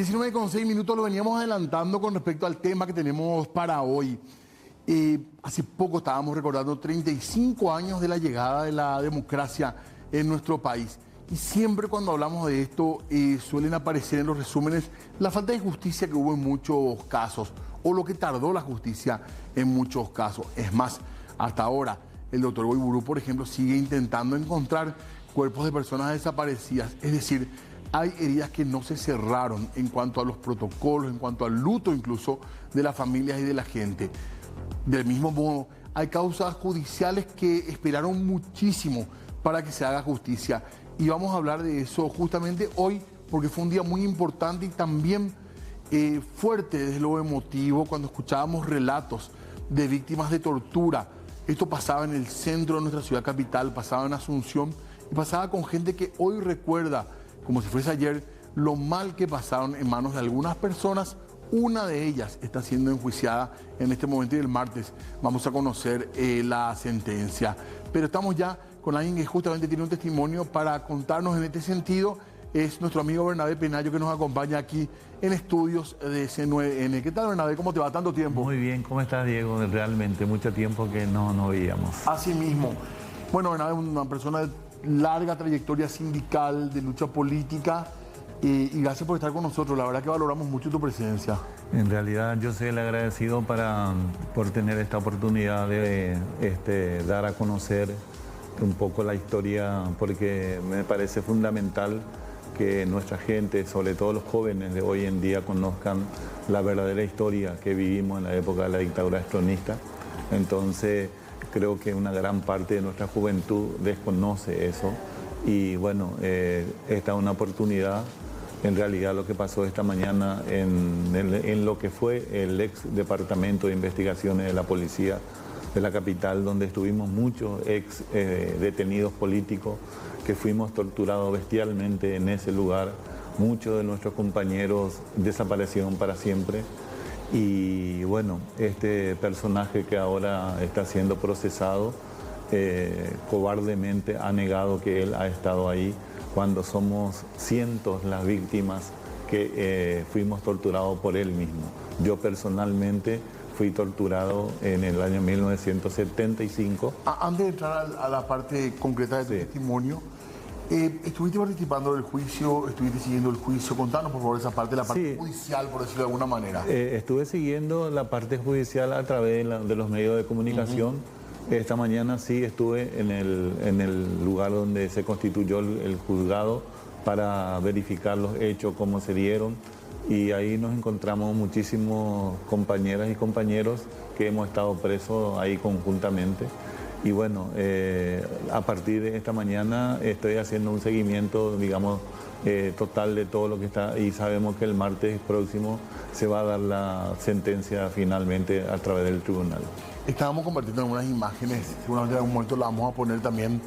19:06 lo veníamos adelantando con respecto al tema que tenemos para hoy. Hace poco estábamos recordando 35 años de la llegada de la democracia en nuestro país. Y siempre cuando hablamos de esto suelen aparecer en los resúmenes la falta de justicia que hubo en muchos casos o lo que tardó la justicia en muchos casos. Es más, hasta ahora el doctor Guaiburu, por ejemplo, sigue intentando encontrar cuerpos de personas desaparecidas. Es decir, hay heridas que no se cerraron en cuanto a los protocolos, en cuanto al luto incluso de las familias y de la gente. Del mismo modo, hay causas judiciales que esperaron muchísimo para que se haga justicia. Y vamos a hablar de eso justamente hoy, porque fue un día muy importante y también fuerte desde lo emotivo cuando escuchábamos relatos de víctimas de tortura. Esto pasaba en el centro de nuestra ciudad capital, pasaba en Asunción y pasaba con gente que hoy recuerda, como si fuese ayer, lo mal que pasaron en manos de algunas personas. Una de ellas está siendo enjuiciada en este momento y el martes vamos a conocer la sentencia. Pero estamos ya con alguien que justamente tiene un testimonio para contarnos en este sentido. Es nuestro amigo Bernabé Penayo, que nos acompaña aquí en estudios de C9N. ¿Qué tal, Bernabé? ¿Cómo te va? ¿Tanto tiempo? Muy bien, ¿cómo estás, Diego? Realmente mucho tiempo que no veíamos. Así mismo. Bueno, Bernabé es una persona de larga trayectoria sindical, de lucha política, y gracias por estar con nosotros. La verdad que valoramos mucho tu presencia. En realidad yo soy el agradecido por tener esta oportunidad de dar a conocer un poco la historia, porque me parece fundamental que nuestra gente, sobre todo los jóvenes de hoy en día, conozcan la verdadera historia que vivimos en la época de la dictadura estronista. Entonces creo que una gran parte de nuestra juventud desconoce eso y bueno, esta es una oportunidad. En realidad lo que pasó esta mañana en lo que fue el ex departamento de investigaciones de la policía de la capital, donde estuvimos muchos ex detenidos políticos que fuimos torturados bestialmente en ese lugar. Muchos de nuestros compañeros desaparecieron para siempre. Y bueno, este personaje que ahora está siendo procesado cobardemente ha negado que él ha estado ahí, cuando somos cientos las víctimas que fuimos torturados por él mismo. Yo personalmente fui torturado en el año 1975. Antes de entrar a la parte concreta de tu testimonio, ¿estuviste participando del juicio? ¿Estuviste siguiendo el juicio? Contanos, por favor, esa parte, la parte judicial, por decirlo de alguna manera. Estuve siguiendo la parte judicial a través de los medios de comunicación. Esta mañana sí estuve en el lugar donde se constituyó el juzgado para verificar los hechos, cómo se dieron. Y ahí nos encontramos muchísimos compañeras y compañeros que hemos estado presos ahí conjuntamente. Y bueno, a partir de esta mañana estoy haciendo un seguimiento, digamos, total de todo lo que está, y sabemos que el martes próximo se va a dar la sentencia finalmente a través del tribunal. Estábamos compartiendo algunas imágenes, seguramente en algún momento las vamos a poner también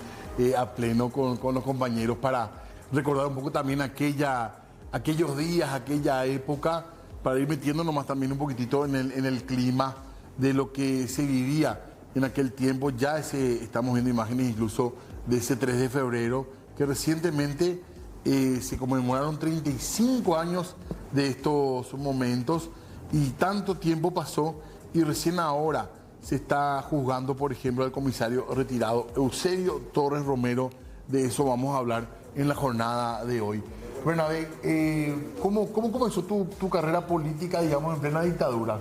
a pleno con los compañeros para recordar un poco también aquellos días, aquella época, para ir metiéndonos más también un poquitito en el clima de lo que se vivía en aquel tiempo. Ya estamos viendo imágenes incluso de ese 3 de febrero, que recientemente se conmemoraron 35 años de estos momentos y tanto tiempo pasó y recién ahora se está juzgando, por ejemplo, al comisario retirado Eusebio Torres Romero. De eso vamos a hablar en la jornada de hoy. Bernabé, ¿cómo comenzó tu carrera política, digamos, en plena dictadura?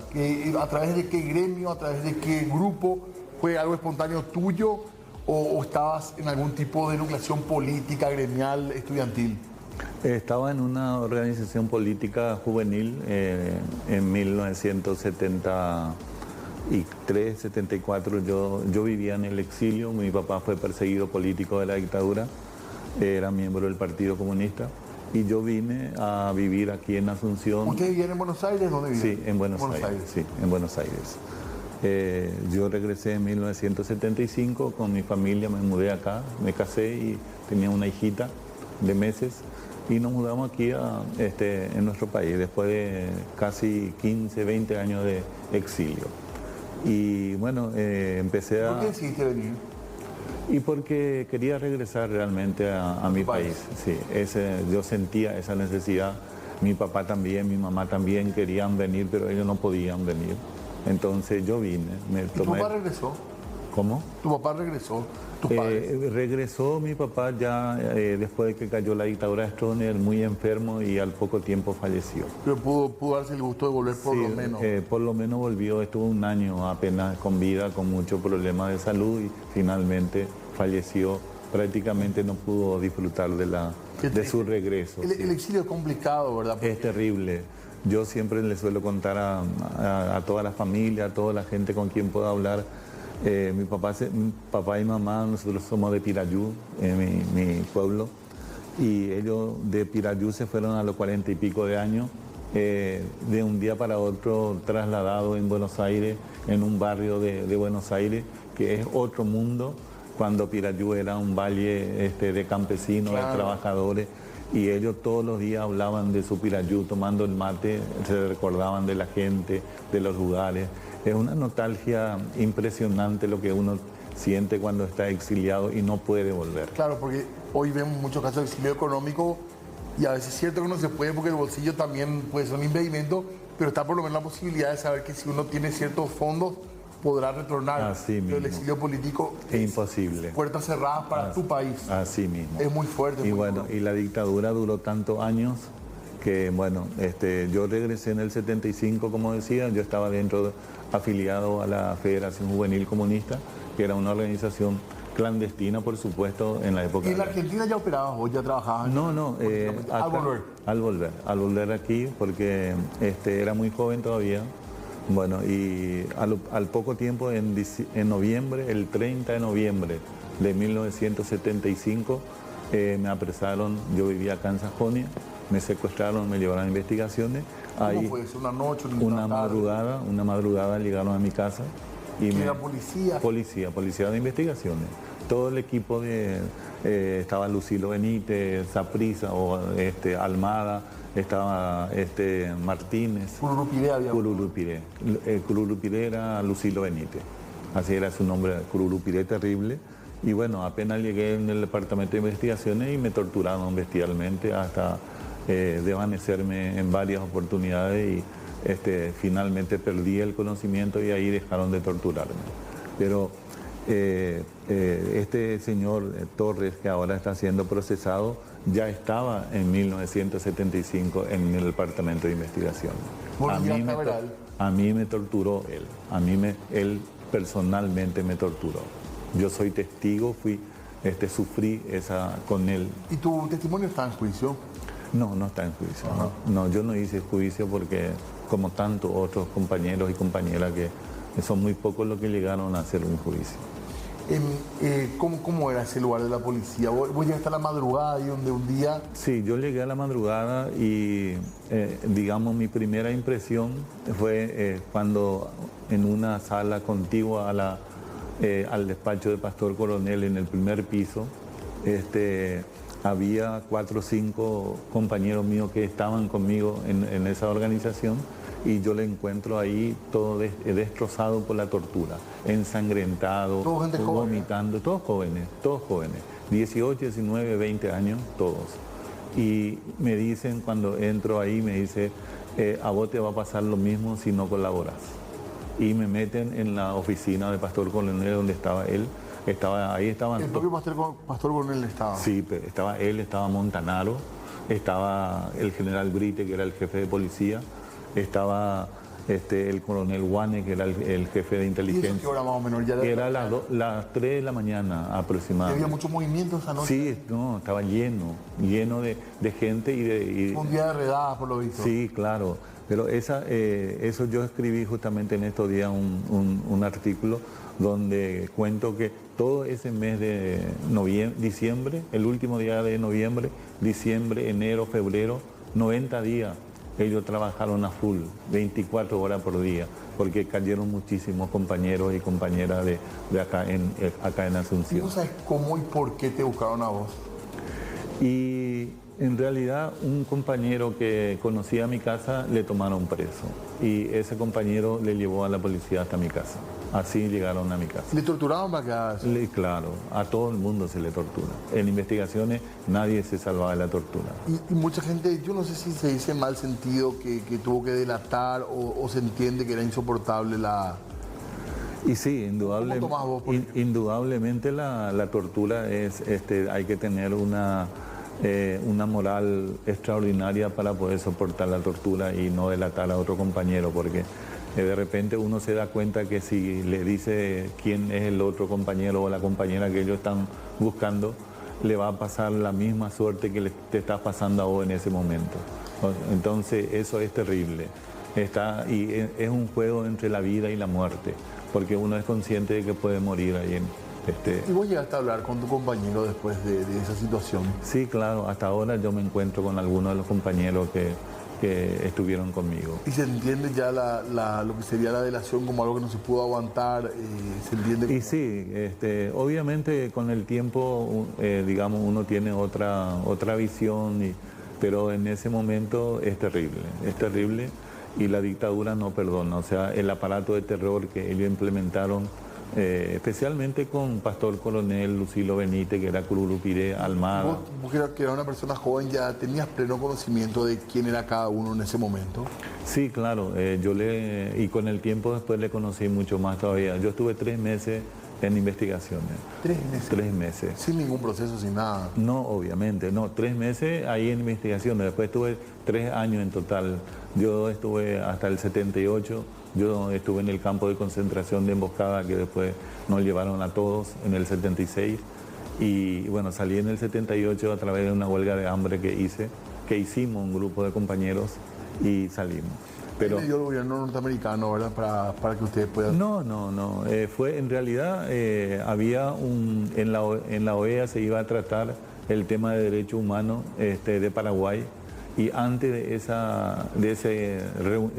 ¿A través de qué gremio, a través de qué grupo? ¿Fue algo espontáneo tuyo o estabas en algún tipo de nucleación política, gremial, estudiantil? Estaba en una organización política juvenil en 1973, 74. Yo vivía en el exilio. Mi papá fue perseguido político de la dictadura, era miembro del Partido Comunista. Y yo vine a vivir aquí en Asunción. ¿Usted vivía en Buenos Aires? ¿Dónde vivía? Sí, en Buenos Aires. Sí, en Buenos Aires. Yo regresé en 1975 con mi familia, me mudé acá, me casé y tenía una hijita de meses y nos mudamos aquí en nuestro país después de casi 15, 20 años de exilio. Y bueno, empecé a... ¿Por qué decidiste venir? Y porque quería regresar realmente a mi país. Sí, yo sentía esa necesidad Mi papá también, mi mamá también querían venir, pero ellos no podían venir. Entonces yo vine, me ¿Y tu tomé... papá regresó? ¿Cómo? ¿Tu papá regresó? ¿Tus padres? Regresó mi papá ya después de que cayó la dictadura de Stroessner, muy enfermo, y al poco tiempo falleció. Pero pudo darse el gusto de volver por Sí, lo menos. por lo menos volvió, estuvo un año apenas con vida, con muchos problemas de salud, y finalmente falleció. Prácticamente no pudo disfrutar de su regreso. El, Sí. el exilio es complicado, ¿verdad? Es terrible. Yo siempre le suelo contar a toda la familia, a toda la gente con quien pueda hablar. Mi papá y mamá, nosotros somos de Pirayú, mi pueblo, y ellos de Pirayú se fueron a los 40 y pico de años, de un día para otro trasladados en Buenos Aires, en un barrio de Buenos Aires, que es otro mundo, cuando Pirayú era un valle de campesinos, Claro. de trabajadores, y ellos todos los días hablaban de su Pirayú, tomando el mate, se recordaban de la gente, de los lugares. Es una nostalgia impresionante lo que uno siente cuando está exiliado y no puede volver. Claro, porque hoy vemos muchos casos de exilio económico y a veces es cierto que no se puede porque el bolsillo también puede ser un impedimento, pero está por lo menos la posibilidad de saber que si uno tiene ciertos fondos podrá retornar. Así Pero el mismo. exilio político Es imposible. puertas cerradas para tu país. Así mismo. Es muy fuerte. Y muy bueno, duro. y la dictadura duró tantos años que, bueno, yo regresé en el 75, como decía, yo estaba afiliado a la Federación Juvenil Comunista, que era una organización clandestina, por supuesto, en la época. ¿Y en la Argentina ya operabas o ya trabajabas? No, Al volver. Al volver aquí, porque era muy joven todavía. Bueno, y al poco tiempo, en noviembre, el 30 de noviembre de 1975, me apresaron. Yo vivía acá en Sajonia, me secuestraron, me llevaron a investigaciones. ¿Cómo Ahí, fue eso? ¿Una noche? una madrugada llegaron a mi casa. Y ¿Quién era policía? Policía de investigaciones. Todo el equipo estaba Lucilo Benítez, Saprissa, Almada, estaba Martínez. Cururupiré había. Cururupiré. Cururupiré era Lucilo Benítez. Así era su nombre, Cururupiré terrible. Y bueno, apenas llegué en el departamento de investigaciones y me torturaron bestialmente hasta desvanecerme en varias oportunidades y finalmente perdí el conocimiento y ahí dejaron de torturarme. Pero este señor Torres, que ahora está siendo procesado, ya estaba en 1975 en el departamento de investigación. A mí me torturó él, él personalmente me torturó. Yo soy testigo, sufrí con él. ¿Y tu testimonio está en juicio? No está en juicio. No, yo no hice juicio porque, como tantos otros compañeros y compañeras, que son muy pocos los que llegaron a hacer un juicio. ¿Cómo era ese lugar de la policía? ¿Vos llegaste a la madrugada y donde un día? Sí, yo llegué a la madrugada y, digamos, mi primera impresión fue cuando en una sala contigua al despacho de Pastor Coronel, en el primer piso, había 4 o 5 compañeros míos que estaban conmigo en esa organización, y yo le encuentro ahí todo destrozado por la tortura, ensangrentado, vomitando, todos jóvenes, 18, 19, 20 años, todos. Y me dicen, cuando entro ahí, me dice, a vos te va a pasar lo mismo si no colaboras. Y me meten en la oficina de Pastor Coronel, donde estaba él. Ahí estaban... ¿El propio Pastor Coronel estaba? Sí, estaba él, estaba Montanaro, estaba el general Brite, que era el jefe de policía, estaba el coronel Guane, que era el jefe de inteligencia. ¿Y eso qué hora más o menos? Era las 3 de la mañana aproximadamente. ¿Había mucho movimiento esa noche? Sí, no, estaba lleno de gente y Un día de redadas, por lo visto. Sí, claro. Pero eso yo escribí justamente en estos días un artículo donde cuento que todo ese mes de diciembre, el último día de noviembre, diciembre, enero, febrero, 90 días, ellos trabajaron a full, 24 horas por día, porque cayeron muchísimos compañeros y compañeras de acá en Asunción. ¿Y vos sabés cómo y por qué te buscaron a vos? Y en realidad un compañero que conocía mi casa le tomaron preso, y ese compañero le llevó a la policía hasta mi casa. Así llegaron a mi casa. ¿Le torturaban para que haga eso? Claro, a todo el mundo se le tortura. En investigaciones nadie se salvaba de la tortura. Y mucha gente, yo no sé si se dice en mal sentido, que tuvo que delatar o se entiende que era insoportable la... Y sí, ¿Cómo tomás vos, por ejemplo? indudablemente la tortura es, hay que tener una moral extraordinaria para poder soportar la tortura y no delatar a otro compañero, porque de repente uno se da cuenta que si le dice quién es el otro compañero o la compañera que ellos están buscando, le va a pasar la misma suerte que te está pasando a vos en ese momento. Entonces eso es terrible. Es un juego entre la vida y la muerte, porque uno es consciente de que puede morir ahí en... ¿Y vos llegaste a hablar con tu compañero después de esa situación? Sí, claro, hasta ahora yo me encuentro con algunos de los compañeros que estuvieron conmigo. ¿Y se entiende ya lo que sería la delación como algo que no se pudo aguantar? ¿Se entiende? Y sí, obviamente con el tiempo, digamos, uno tiene otra visión, pero en ese momento es terrible y la dictadura no perdona. O sea, el aparato de terror que ellos implementaron, especialmente con Pastor Coronel Lucilo Benítez, que era Cururupiré, Almada. ¿Vos que eras una persona joven, ya tenías pleno conocimiento de quién era cada uno en ese momento? Sí, claro, y con el tiempo después le conocí mucho más todavía. Yo estuve 3 meses en investigaciones. 3 meses. 3 meses. Sin ningún proceso, sin nada. No, obviamente, no. 3 meses ahí en investigaciones. Después estuve 3 años en total. Yo estuve hasta el 78. Yo estuve en el campo de concentración de Emboscada, que después nos llevaron a todos en el 76. Y bueno, salí en el 78 a través de una huelga de hambre que hicimos un grupo de compañeros y salimos. Pero le dio el gobierno norteamericano, ¿verdad? Para que ustedes puedan... No. Fue en realidad, había en la OEA se iba a tratar el tema de derechos humanos de Paraguay, y antes de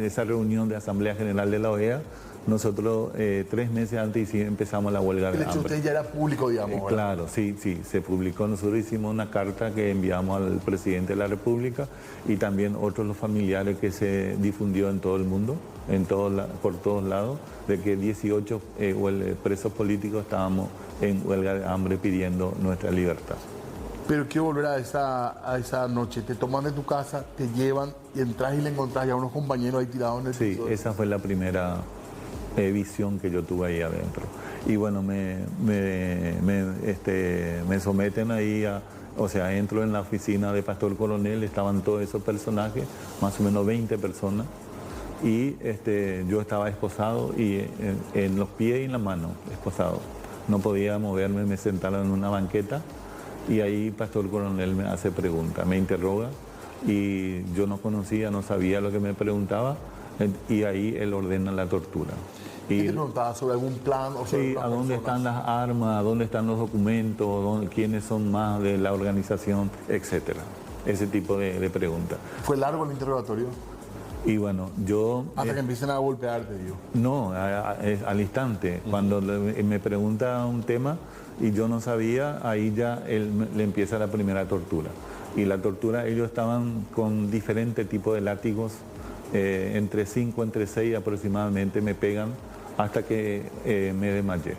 esa reunión de Asamblea General de la OEA, nosotros 3 meses antes empezamos la huelga de hambre. Usted ya era público, digamos. Claro, sí, se publicó. Nosotros hicimos una carta que enviamos al presidente de la República y también otros los familiares, que se difundió en todo el mundo, por todos lados, de que 18 presos políticos estábamos en huelga de hambre pidiendo nuestra libertad. Pero quiero volver a esa noche. Te toman de tu casa, te llevan y entras y le encontrás ya unos compañeros ahí tirados en el piso. Sí, esa fue la primera visión que yo tuve ahí adentro. Y bueno, me someten ahí o sea, entro en la oficina de Pastor Coronel, estaban todos esos personajes, más o menos 20 personas, y yo estaba esposado y en los pies y en la mano, esposado. No podía moverme, me sentaron en una banqueta y ahí Pastor Coronel me hace preguntas, me interroga, y yo no conocía, no sabía lo que me preguntaba, y ahí él ordena la tortura. ¿Y te preguntaba sobre algún plan? O sobre sí, a dónde están las armas, a dónde están los documentos, quiénes son más de la organización, etcétera. Ese tipo de preguntas. ¿Fue largo el interrogatorio? Y bueno, yo... Hasta que empiecen a golpearte, digo. No, al instante. Cuando me pregunta un tema y yo no sabía, ahí ya le empieza la primera tortura. Y la tortura, ellos estaban con diferentes tipos de látigos, entre 5, entre 6 aproximadamente, me pegan hasta que me desmayé.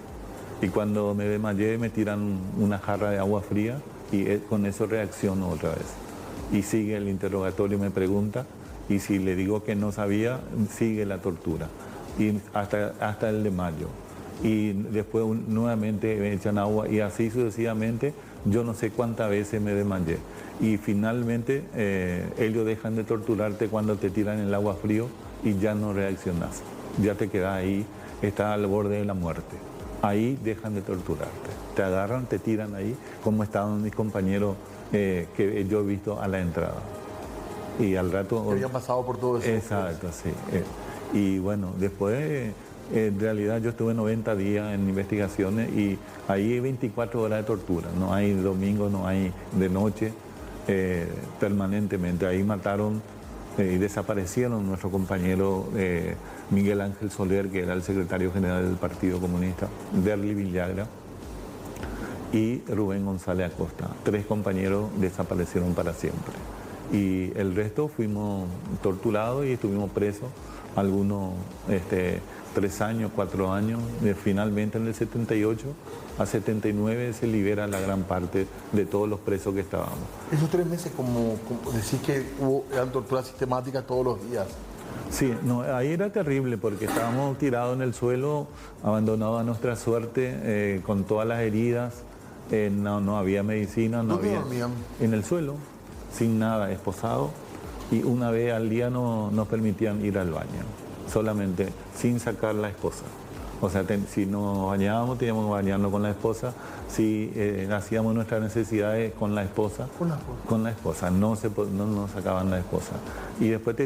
Y cuando me desmayé me tiran una jarra de agua fría y con eso reacciono otra vez. Y sigue el interrogatorio, me pregunta, y si le digo que no sabía, sigue la tortura. Y hasta el desmayo. Y después nuevamente me echan agua y así sucesivamente, yo no sé cuántas veces me desmayé. Y finalmente ellos dejan de torturarte cuando te tiran el agua frío y ya no reaccionas. Ya te quedas ahí, estás al borde de la muerte. Ahí dejan de torturarte. Te agarran, te tiran ahí, como estaban mis compañeros que yo he visto a la entrada. Y al rato... Que habían pasado por todo eso. Exacto, sí. Y bueno, después... En realidad yo estuve 90 días en investigaciones y ahí hay 24 horas de tortura, no hay domingo, no hay de noche, permanentemente. Ahí mataron y desaparecieron nuestro compañero Miguel Ángel Soler, que era el secretario general del Partido Comunista, Derli Villagra y Rubén González Acosta. 3 compañeros desaparecieron para siempre. Y el resto fuimos torturados y estuvimos presos algunos 3 años, 4 años. Finalmente en el 78 a 79 se libera la gran parte de todos los presos que estábamos. Esos 3 meses, como decís que eran torturas sistemáticas todos los días. Sí, no, ahí era terrible porque estábamos tirados en el suelo, abandonados a nuestra suerte, con todas las heridas, no había medicina, no había... ¿Dónde dormían? En el suelo, sin nada, esposado, y una vez al día nos permitían ir al baño, solamente sin sacar la esposa. O sea, si nos bañábamos, teníamos que bañarnos con la esposa. Si hacíamos nuestras necesidades con la esposa, con la esposa. No nos sacaban la esposa. Y después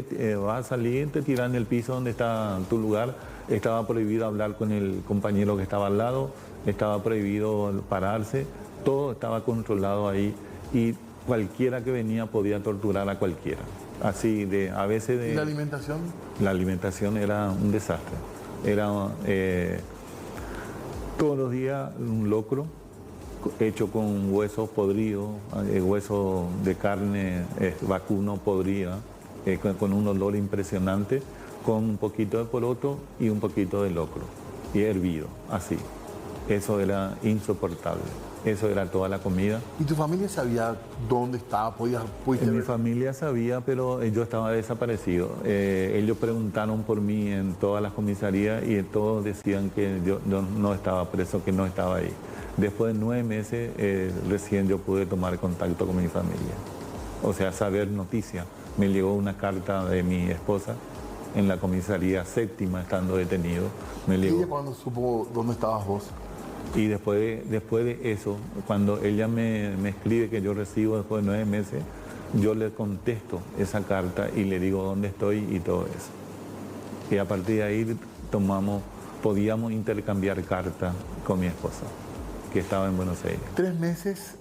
vas a salir, te tiran en el piso donde está tu lugar. Estaba prohibido hablar con el compañero que estaba al lado, estaba prohibido pararse, todo estaba controlado ahí. Y cualquiera que venía podía torturar a cualquiera. Así a veces ¿Y la alimentación? La alimentación era un desastre. Era todos los días un locro hecho con huesos podridos, huesos de carne vacuno podrida, con un olor impresionante, con un poquito de poroto y un poquito de locro, y hervido, así. Eso era insoportable. Eso era toda la comida. ¿Y tu familia sabía dónde estaba? Mi familia sabía, pero yo estaba desaparecido. Ellos preguntaron por mí en todas las comisarías y todos decían que yo no estaba preso, que no estaba ahí. Después de 9 meses, recién yo pude tomar contacto con mi familia. O sea, saber noticias. Me llegó una carta de mi esposa en la comisaría 7ª, estando detenido. ¿Y ella cuándo supo dónde estabas vos? Y después de eso, cuando ella me escribe que yo recibo después de 9 meses, yo le contesto esa carta y le digo dónde estoy y todo eso. Y a partir de ahí podíamos intercambiar cartas con mi esposa, que estaba en Buenos Aires. 3 meses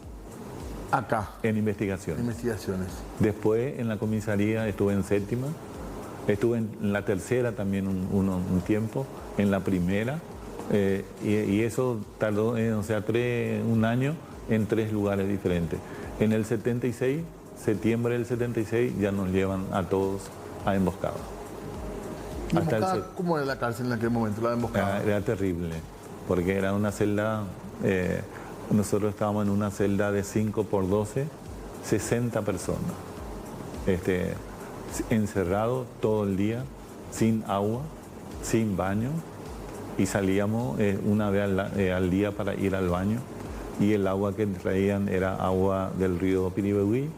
acá. En investigaciones. Investigaciones. Después en la comisaría estuve en 7ª, estuve en la 3ª también un tiempo, en la 1ª. Y eso tardó, un año en 3 lugares diferentes. En el 76, septiembre del 76, ya nos llevan a todos a Emboscada. ¿Cómo era la cárcel en aquel momento, la de Emboscada? Era terrible, porque era una celda, nosotros estábamos en una celda de 5 por 12, 60 personas, encerrados todo el día, sin agua, sin baño. Y salíamos una vez al día para ir al baño, y el agua que traían era agua del río Piribehuí,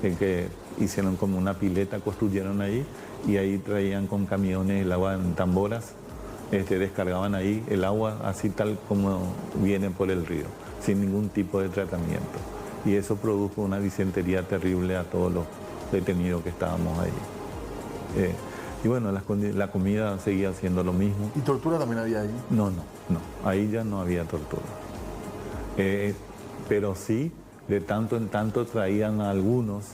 que hicieron como una pileta, construyeron ahí, y ahí traían con camiones el agua en tamboras, descargaban ahí el agua así tal como viene por el río, sin ningún tipo de tratamiento. Y eso produjo una disentería terrible a todos los detenidos que estábamos ahí. Y bueno, la comida seguía siendo lo mismo. ¿Y tortura también había ahí? No. Ahí ya no había tortura. Pero sí, de tanto en tanto traían a algunos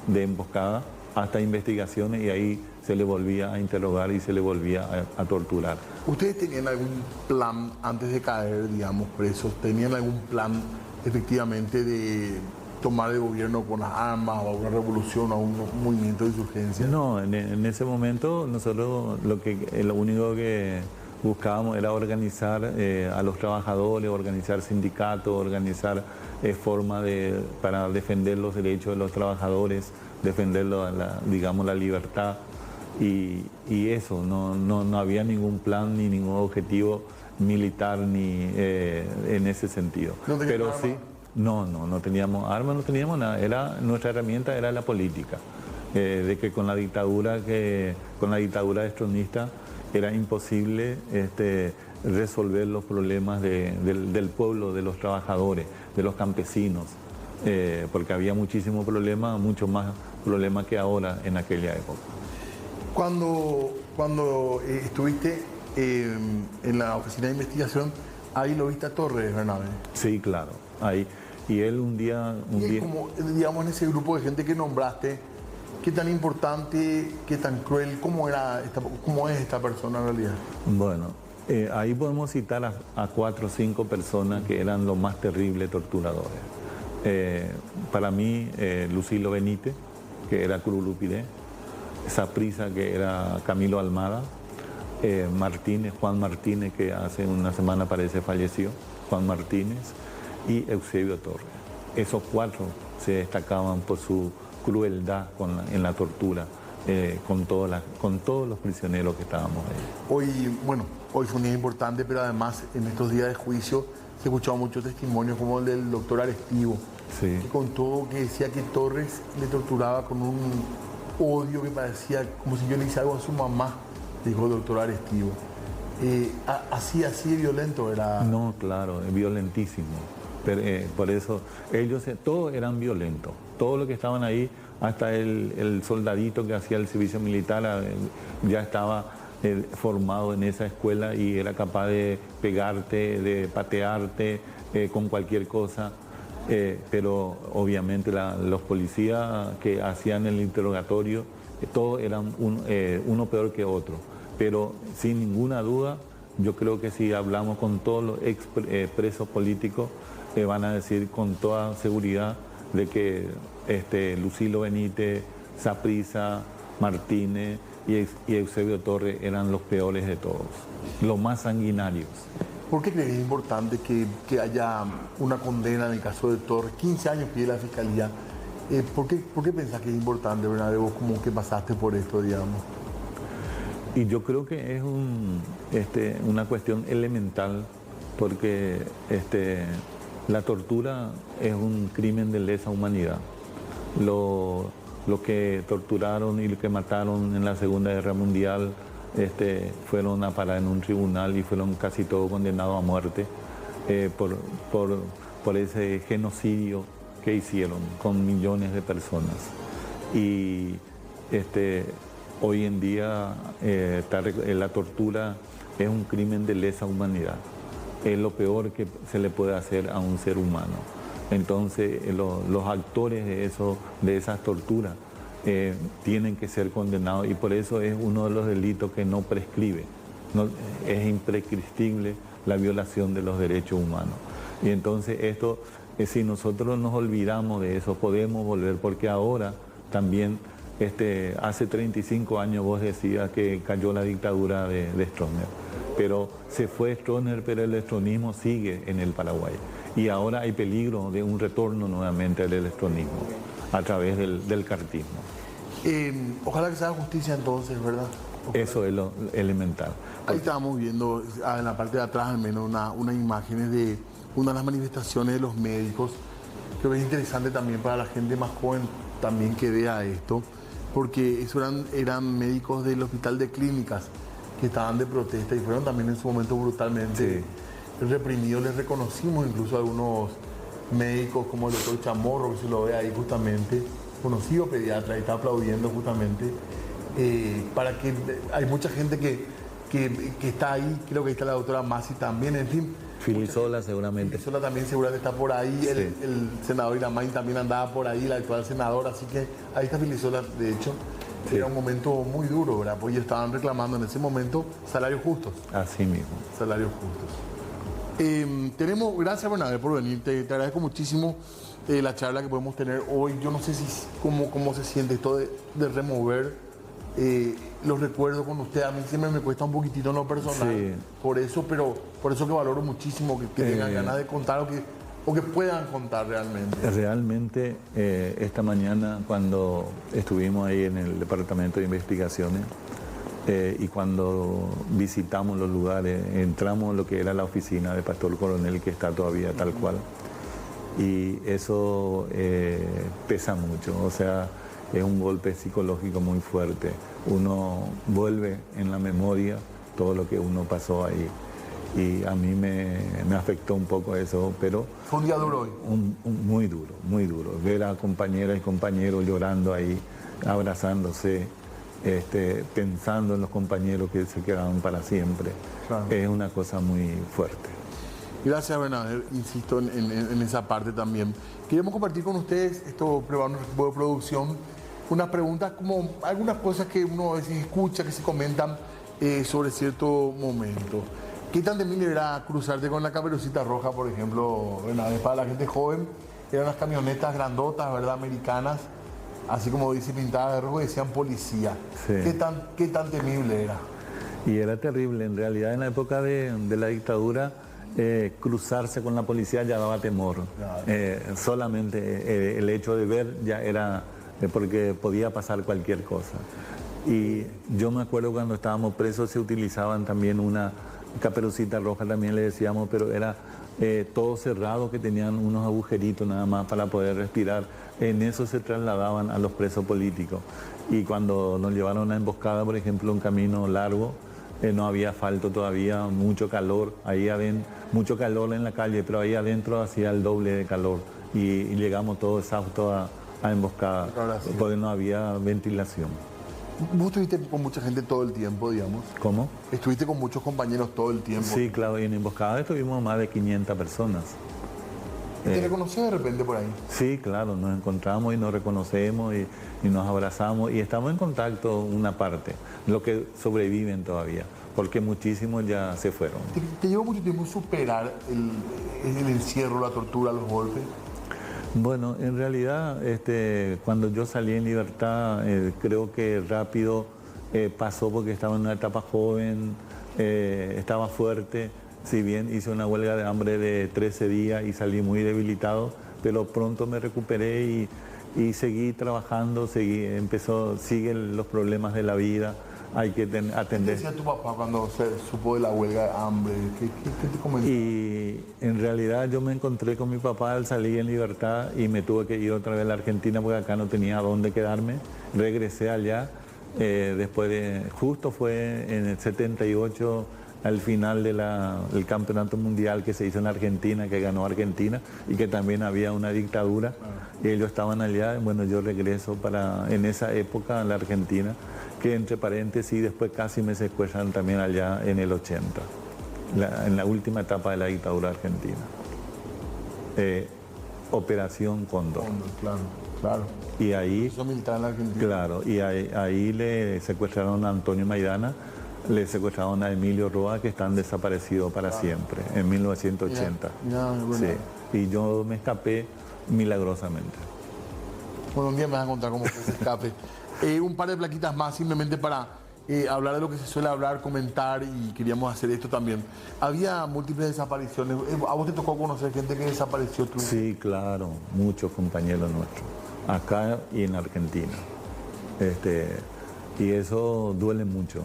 de Emboscada hasta investigaciones, y ahí se le volvía a interrogar y se le volvía a torturar. ¿Ustedes tenían algún plan antes de caer, digamos, presos? ¿Tenían algún plan efectivamente de tomar el gobierno con las armas, o alguna revolución, o un movimiento de insurgencia? No, en ese momento nosotros lo único que buscábamos era organizar a los trabajadores, organizar sindicatos, organizar formas para defender los derechos de los trabajadores, defender la libertad, y eso, no había ningún plan ni ningún objetivo militar ni en ese sentido. Pero sí. No teníamos armas, no teníamos nada. Nuestra herramienta era la política, de que con la dictadura destronista era imposible resolver los problemas del pueblo, de los trabajadores, de los campesinos, porque había muchísimos problemas, mucho más problemas que ahora en aquella época. Cuando estuviste en la oficina de investigación, ahí lo viste a Torres, Bernabé. Sí, claro, ahí. Y él un día... Como, digamos, en ese grupo de gente que nombraste, ¿qué tan importante, qué tan cruel, cómo es esta persona en realidad? Bueno, ahí podemos citar a 4 o 5 personas que eran los más terribles torturadores. Para mí, Lucilo Benítez, que era curulupiré, Saprissa, que era Camilo Almada, Martínez, Juan Martínez, que hace una semana parece falleció, Juan Martínez, y Eusebio Torres. Esos 4 se destacaban por su crueldad en la tortura, con todos los prisioneros que estábamos ahí. Hoy fue un día importante, pero además en estos días de juicio se escuchado muchos testimonios como el del doctor Arestivo, Sí. que contó que decía que Torres le torturaba con un odio que parecía como si yo le hiciera algo a su mamá, dijo el doctor Arestivo. Así de violento era. No, claro, es violentísimo. Pero, por eso, todos eran violentos. Todos los que estaban ahí, hasta el soldadito que hacía el servicio militar, ya estaba formado en esa escuela y era capaz de pegarte, de patearte con cualquier cosa. Pero obviamente los policías que hacían el interrogatorio, todos eran uno peor que otro. Pero sin ninguna duda, yo creo que si hablamos con todos los presos políticos, van a decir con toda seguridad de que Lucilo Benítez, Saprissa, Martínez y Eusebio Torres eran los peores de todos, los más sanguinarios. ¿Por qué crees que es importante que haya una condena en el caso de Torres? 15 años pide la Fiscalía. ¿Por qué pensás que es importante, Bernabé, vos como que pasaste por esto, digamos? Y yo creo que es una cuestión elemental, porque la tortura es un crimen de lesa humanidad. Los que torturaron y los que mataron en la Segunda Guerra Mundial fueron a parar en un tribunal y fueron casi todos condenados a muerte por ese genocidio que hicieron con millones de personas. Y hoy en día la tortura es un crimen de lesa humanidad. Es lo peor que se le puede hacer a un ser humano. Entonces los actores de esas torturas tienen que ser condenados, y por eso es uno de los delitos que no prescribe. Es imprescriptible la violación de los derechos humanos. Y entonces si nosotros nos olvidamos de eso, podemos volver, porque ahora también hace 35 años vos decías que cayó la dictadura de Stroessner, pero se fue Stroessner, pero el estronismo sigue en el Paraguay. Y ahora hay peligro de un retorno nuevamente del estronismo a través del cartismo. Ojalá que se haga justicia entonces, ¿verdad? Ojalá. Eso es lo elemental. Ahí estábamos viendo en la parte de atrás al menos unas imágenes de una de las manifestaciones de los médicos. Creo que es interesante también para la gente más joven también que vea esto, porque eran médicos del Hospital de Clínicas que estaban de protesta y fueron también en su momento brutalmente reprimidos. Les reconocimos incluso a algunos médicos como el doctor Chamorro, que se lo ve ahí justamente, conocido pediatra, y está aplaudiendo justamente, para que hay mucha gente que está ahí. Creo que ahí está la doctora Masi también, en fin. Filisola seguramente. Filisola también seguramente está por ahí, sí. El senador Iramain también andaba por ahí, la actual senadora, así que ahí está Filisola, de hecho. Sí. Era un momento muy duro, ¿verdad? Pues ellos estaban reclamando en ese momento salarios justos. Así mismo. Salarios justos. Gracias, Bernabé, por venir. Te agradezco muchísimo la charla que podemos tener hoy. Yo no sé cómo se siente esto de remover los recuerdos con usted. A mí siempre me cuesta un poquitito en lo personal. Sí. Por eso que valoro muchísimo que tengan ganas de contar o que puedan contar realmente. Realmente, esta mañana cuando estuvimos ahí en el Departamento de Investigaciones y cuando visitamos los lugares, entramos en lo que era la oficina de Pastor Coronel, que está todavía tal cual, y eso pesa mucho, o sea, es un golpe psicológico muy fuerte. Uno vuelve en la memoria todo lo que uno pasó ahí. Y a mí me afectó un poco eso, pero... ¿Fue un día duro hoy? Muy duro, muy duro. Ver a compañeras y compañeros llorando ahí, abrazándose, pensando en los compañeros que se quedaron para siempre. Claro. Es una cosa muy fuerte. Gracias, Bernabé. Insisto en esa parte también. Queremos compartir con ustedes, esto preparando un equipo de producción, unas preguntas, como algunas cosas que uno a veces escucha, que se comentan sobre cierto momento. ¿Qué tan temible era cruzarte con la Caperucita Roja, por ejemplo, Bernabé? Para la gente joven, eran unas camionetas grandotas, ¿verdad? Americanas, así como dice pintada de rojo, decían policía. Sí. ¿Qué tan temible era? Y era terrible, en realidad en la época de la dictadura cruzarse con la policía ya daba temor. Claro. Solamente el hecho de ver ya era porque podía pasar cualquier cosa. Y yo me acuerdo cuando estábamos presos se utilizaban también una caperucita roja, también le decíamos, pero era todo cerrado, que tenían unos agujeritos nada más para poder respirar. En eso se trasladaban a los presos políticos. Y cuando nos llevaron a una emboscada, por ejemplo, un camino largo, no había asfalto todavía, mucho calor, mucho calor en la calle, pero ahí adentro hacía el doble de calor y llegamos todos exhaustos a emboscada, porque no había ventilación. ¿Vos estuviste con mucha gente todo el tiempo, digamos? ¿Cómo? ¿Estuviste con muchos compañeros todo el tiempo? Sí, claro, y en emboscada estuvimos más de 500 personas. ¿Te reconoció de repente por ahí? Sí, claro, nos encontramos y nos reconocemos y nos abrazamos y estamos en contacto una parte, los que sobreviven todavía, porque muchísimos ya se fueron. ¿Te llevó mucho tiempo superar el encierro, la tortura, los golpes? Bueno, en realidad cuando yo salí en libertad creo que rápido pasó porque estaba en una etapa joven, estaba fuerte. Si bien hice una huelga de hambre de 13 días y salí muy debilitado, pero pronto me recuperé y seguí trabajando, siguen los problemas de la vida, hay que atender. ¿Qué decía tu papá cuando se supo de la huelga de hambre? ¿Qué te comentó? Y en realidad yo me encontré con mi papá al salir en libertad y me tuve que ir otra vez a la Argentina porque acá no tenía dónde quedarme. Regresé allá, justo fue en el 78, al final del campeonato mundial que se hizo en Argentina, que ganó Argentina y que también había una dictadura. Y ellos estaban allá, bueno, yo regreso en esa época a la Argentina, que entre paréntesis después casi me secuestran también allá en el 80, en la última etapa de la dictadura argentina. Operación Cóndor. Claro. Y ahí, eso militar en la Argentina. claro, y ahí le secuestraron a Antonio Maidana, le secuestraron a Emilio Roa, que están desaparecidos para siempre, en 1980. Bueno. Sí. Y yo me escapé milagrosamente. Bueno, un día me vas a contar cómo fue ese escape. Un par de plaquitas más, simplemente para hablar de lo que se suele hablar, comentar, y queríamos hacer esto también. Había múltiples desapariciones. ¿A vos te tocó conocer gente que desapareció? Sí, claro, muchos compañeros nuestros, acá y en Argentina. Y eso duele mucho.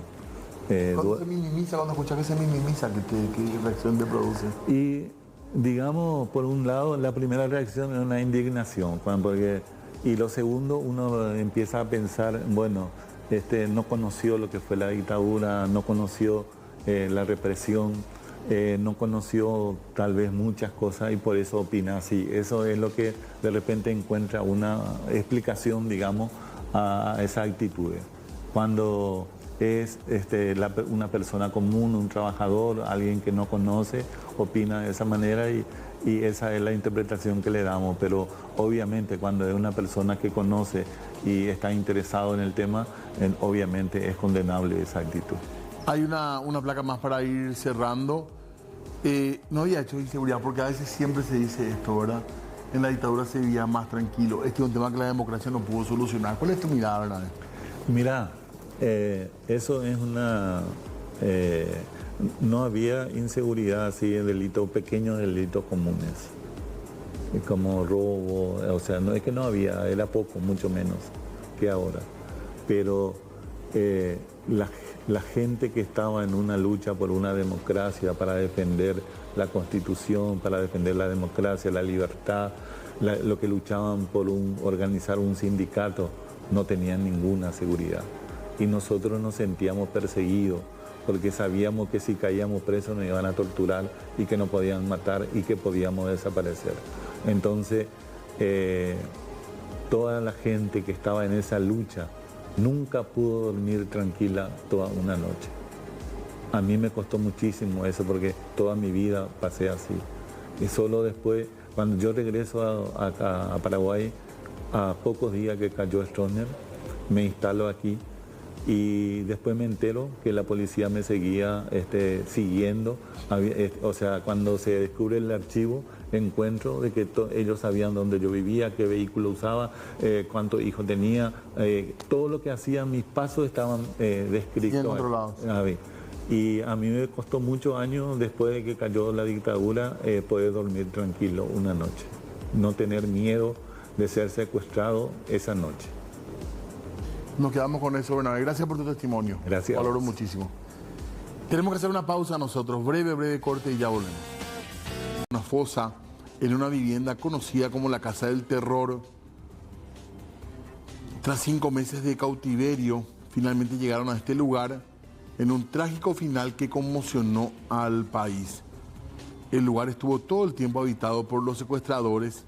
¿Cuándo se minimiza, cuando escuchas que se minimiza, qué reacción te produce? Y digamos, por un lado, la primera reacción es una indignación, y lo segundo, uno empieza a pensar, bueno, no conoció lo que fue la dictadura, no conoció la represión, no conoció tal vez muchas cosas y por eso opina así. Eso es lo que de repente encuentra una explicación, digamos, a esas actitudes. Cuando es una persona común, un trabajador, alguien que no conoce, opina de esa manera y esa es la interpretación que le damos. Pero obviamente cuando es una persona que conoce y está interesado en el tema, obviamente es condenable esa actitud. Hay una placa más para ir cerrando. No había hecho inseguridad, porque a veces siempre se dice esto, ¿verdad? En la dictadura se vivía más tranquilo. Este es un tema que la democracia no pudo solucionar. ¿Cuál es tu mirada, verdad? Mira, eso es no había inseguridad así en delitos, pequeños delitos comunes, como robo, o sea, no es que no había, era poco, mucho menos que ahora. Pero la gente que estaba en una lucha por una democracia, para defender la Constitución, para defender la democracia, la libertad, lo que luchaban por organizar un sindicato, no tenían ninguna seguridad. Y nosotros nos sentíamos perseguidos, porque sabíamos que si caíamos presos nos iban a torturar y que nos podían matar y que podíamos desaparecer. Entonces, toda la gente que estaba en esa lucha nunca pudo dormir tranquila toda una noche. A mí me costó muchísimo eso porque toda mi vida pasé así. Y solo después, cuando yo regreso a Paraguay, a pocos días que cayó Stroessner, me instalo aquí y después me entero que la policía me seguía siguiendo. O sea, cuando se descubre el archivo, encuentro, de que ellos sabían dónde yo vivía, qué vehículo usaba, cuántos hijos tenía, todo lo que hacía, mis pasos estaban descritos. Bien controlados. Y a mí me costó muchos años, después de que cayó la dictadura, poder dormir tranquilo una noche, no tener miedo de ser secuestrado esa noche. Nos quedamos con eso, Bernabé. Gracias por tu testimonio. Gracias. Valoro muchísimo. Tenemos que hacer una pausa nosotros, breve corte y ya volvemos. Una fosa en una vivienda conocida como la Casa del Terror. Tras 5 meses de cautiverio, finalmente llegaron a este lugar en un trágico final que conmocionó al país. El lugar estuvo todo el tiempo habitado por los secuestradores,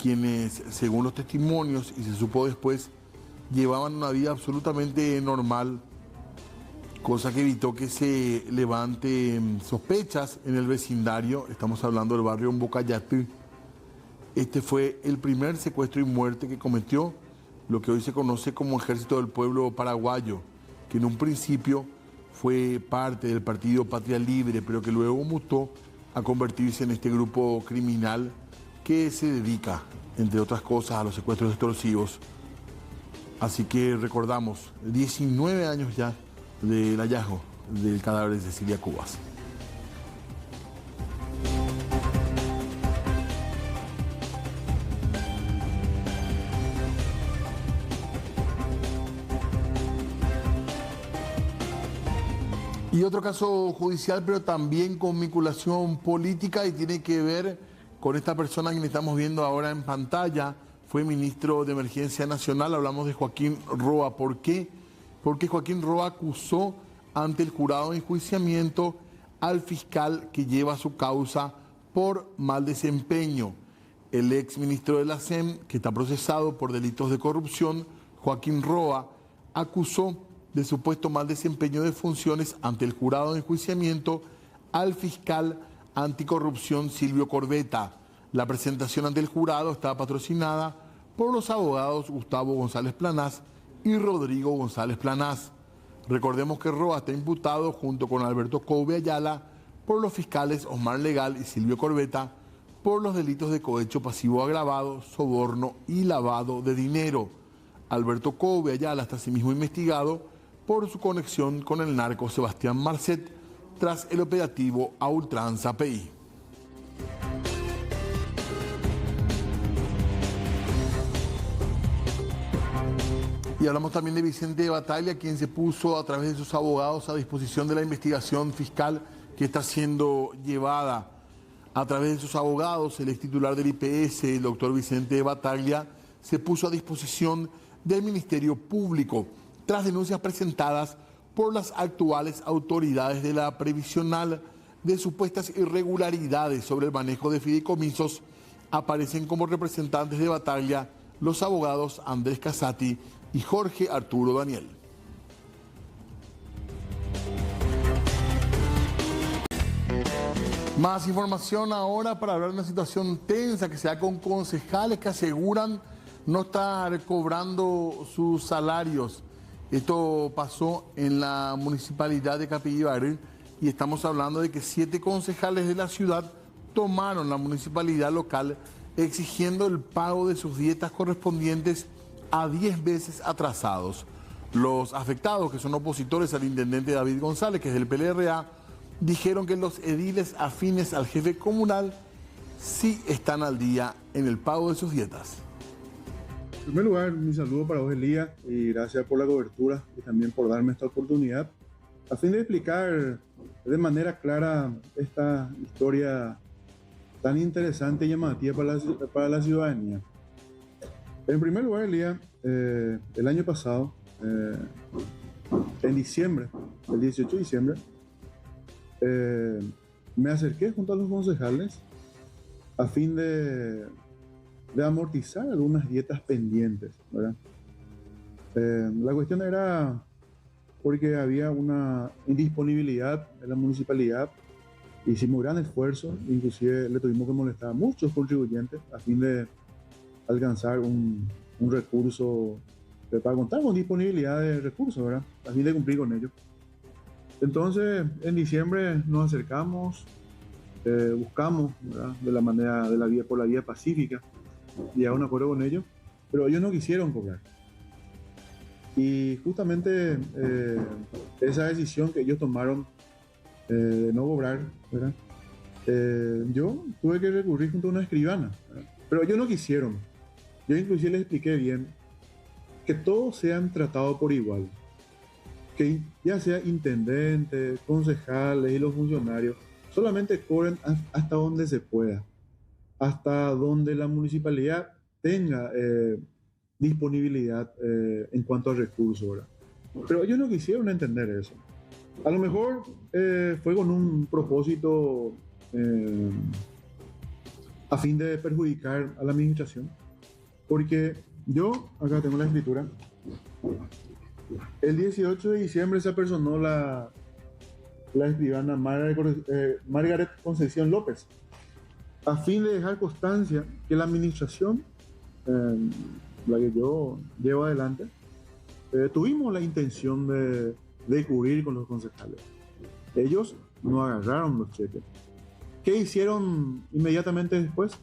quienes, según los testimonios y se supo después, llevaban una vida absolutamente normal, cosa que evitó que se levanten sospechas en el vecindario. Estamos hablando del barrio Mbocayatú. Este fue el primer secuestro y muerte que cometió lo que hoy se conoce como Ejército del Pueblo Paraguayo, que en un principio fue parte del partido Patria Libre, pero que luego mutó a convertirse en este grupo criminal que se dedica, entre otras cosas, a los secuestros extorsivos. Así que recordamos 19 años ya del hallazgo del cadáver de Cecilia Cubas. Y otro caso judicial, pero también con vinculación política, y tiene que ver con esta persona que estamos viendo ahora en pantalla. Fue ministro de Emergencia Nacional, hablamos de Joaquín Roa. ¿Por qué? Porque Joaquín Roa acusó ante el jurado de enjuiciamiento al fiscal que lleva su causa por mal desempeño. El ex ministro de la SEM, que está procesado por delitos de corrupción, Joaquín Roa, acusó de supuesto mal desempeño de funciones ante el jurado de enjuiciamiento al fiscal anticorrupción Silvio Corbetta. La presentación ante el jurado estaba patrocinada por los abogados Gustavo González Planás y Rodrigo González Planás. Recordemos que Roa está imputado junto con Alberto Couve Ayala por los fiscales Osmar Legal y Silvio Corbetta por los delitos de cohecho pasivo agravado, soborno y lavado de dinero. Alberto Couve Ayala está asimismo investigado por su conexión con el narco Sebastián Marcet tras el operativo a ultranza PI. Y hablamos también de Vicente Bataglia, quien se puso a través de sus abogados a disposición de la investigación fiscal que está siendo llevada. A través de sus abogados, el ex titular del IPS, el doctor Vicente Bataglia, se puso a disposición del Ministerio Público tras denuncias presentadas por las actuales autoridades de la previsional de supuestas irregularidades sobre el manejo de fideicomisos. Aparecen como representantes de Bataglia los abogados Andrés Casati y Jorge Arturo Daniel. Más información ahora para hablar de una situación tensa que se da con concejales que aseguran no estar cobrando sus salarios. Esto pasó en la municipalidad de Capillibarí y estamos hablando de que 7 concejales de la ciudad tomaron la municipalidad local exigiendo el pago de sus dietas correspondientes a 10 meses atrasados. Los afectados, que son opositores al intendente David González, que es del PLRA, dijeron que los ediles afines al jefe comunal sí están al día en el pago de sus dietas. En primer lugar, mi saludo para vos, Elías, y gracias por la cobertura y también por darme esta oportunidad a fin de explicar de manera clara esta historia tan interesante y llamativa para la ciudadanía. En primer lugar, Elías, el año pasado, en diciembre, el 18 de diciembre, me acerqué junto a los concejales a fin de amortizar algunas dietas pendientes, ¿verdad? La cuestión era porque había una indisponibilidad en la municipalidad. Hicimos un gran esfuerzo, inclusive le tuvimos que molestar a muchos contribuyentes a fin de alcanzar un recurso para contar con disponibilidad de recursos, ¿verdad? A fin de cumplir con ello. Entonces, en diciembre nos acercamos buscamos, ¿verdad?, de la manera, por la vía pacífica, llegar a un acuerdo con ellos, pero ellos no quisieron cobrar. Y justamente esa decisión que ellos tomaron de no cobrar, ¿verdad?, yo tuve que recurrir junto a una escribana, ¿verdad?, pero ellos no quisieron. Yo inclusive les expliqué bien que todos sean tratados por igual, que ya sea intendentes, concejales y los funcionarios, solamente cobren hasta donde se pueda, hasta donde la municipalidad tenga disponibilidad en cuanto a recursos, ¿verdad? Pero ellos no quisieron entender eso. A lo mejor fue con un propósito a fin de perjudicar a la administración, porque yo, acá tengo la escritura, el 18 de diciembre se apersonó la escribana Margaret Concepción López, a fin de dejar constancia que la administración, la que yo llevo adelante, tuvimos la intención de cubrir con los concejales. Ellos no agarraron los cheques. ¿Qué hicieron inmediatamente después?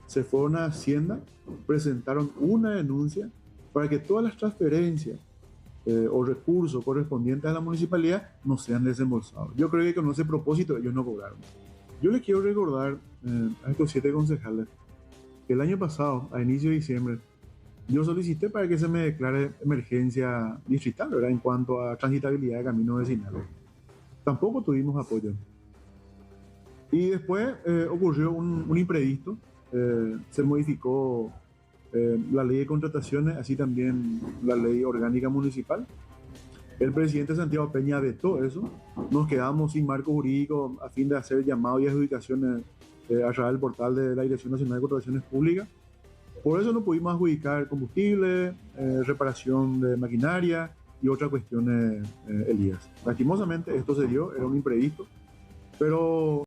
Se fueron a Hacienda, presentaron una denuncia para que todas las transferencias o recursos correspondientes a la municipalidad no sean desembolsados. Yo creo que con ese propósito ellos no cobraron. Yo les quiero recordar a estos 7 concejales que el año pasado, a inicio de diciembre, yo solicité para que se me declare emergencia distrital, ¿verdad?, en cuanto a transitabilidad de caminos vecinales. Tampoco tuvimos apoyo. Y después ocurrió un imprevisto. Se modificó la ley de contrataciones, así también la ley orgánica municipal. El presidente Santiago Peña vetó eso. Nos quedamos sin marco jurídico a fin de hacer llamados y adjudicaciones a través del portal de la Dirección Nacional de Contrataciones Públicas. Por eso no pudimos adjudicar combustible, reparación de maquinaria y otras cuestiones, Elías. Lastimosamente esto se dio, era un imprevisto, pero